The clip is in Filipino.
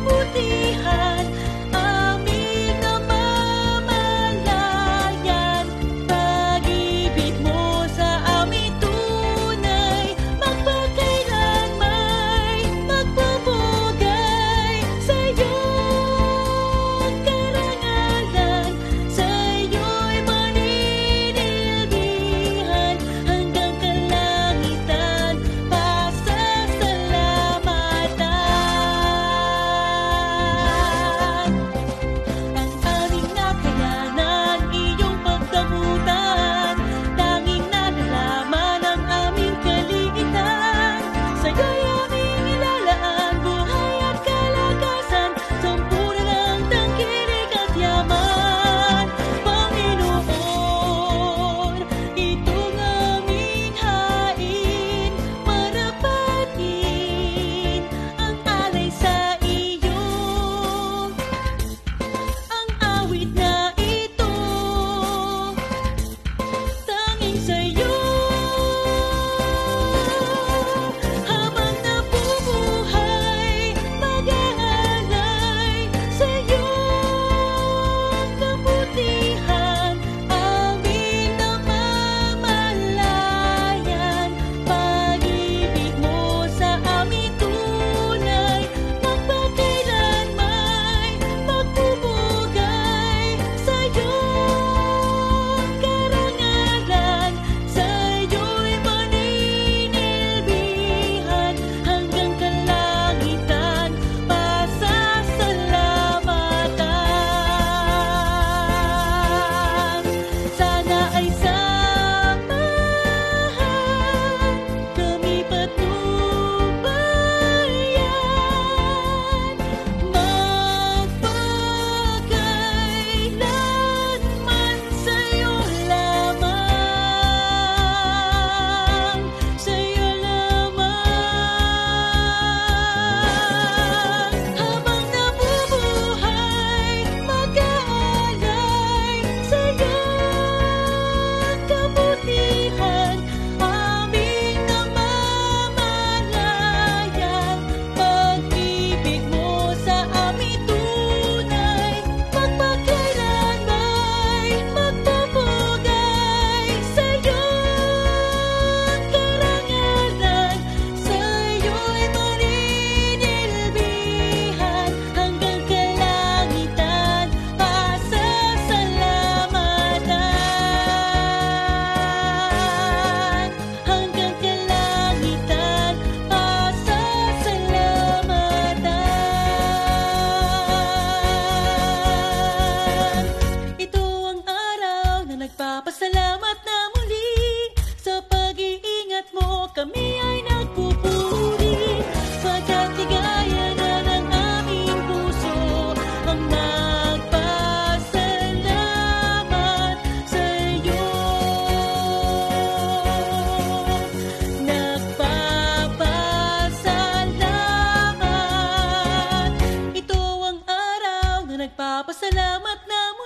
kabutihan, aming namamalayan. Pag-ibig mo sa amin tunay, magpakailanmay magpupugay sa iyong karangalan. Sa iyo'y maninilbihan hanggang kalangitan, pasasalamatan. Ang aming nakayanan, iyong pagdamutan, tanging nalalaman ang aming kaliitan. Sa'yo'y aming ilalaan buhay at kalakasan, sampuran ang tangkilik at yaman. Panginoon, itong aming hain, marapatin ang alay sa iyo. Ang awit na ito, tanging sa'yo. Habang nabubuhay, mag-aalay sa iyong kabutihan, aming namamalayan. Pag-ibig mo sa amin tunay, magpakailanmay magpupugay sa iyong karangalan. Sa iyo'y maninilbihan hanggang kalangitan, pasasalamatan. Sana ay samahan kami patnubayan, magpakailanman sa'yo lamang, sa'yo lamang. Habang nabubuhay, mag-aalay sa iyong kabutihan, aming namamalayan. Pag-ibig mo sa amin tunay, magpakailanmay magpupugay sa iyong karangalan. Sa iyo'y maninilbihan hanggang kalangitan, pasasalamatan. Hanggang kalangitan, pasasalamatan. Ito ang araw na nagpapasalamat na muli. Sa pag-iingat mo kami ay nagpupuri, pagkat ligaya na ng aming puso ang nagpasalamat sa iyo. Nagpapasalamat. Ito ang araw na nagpapasalamat na muli.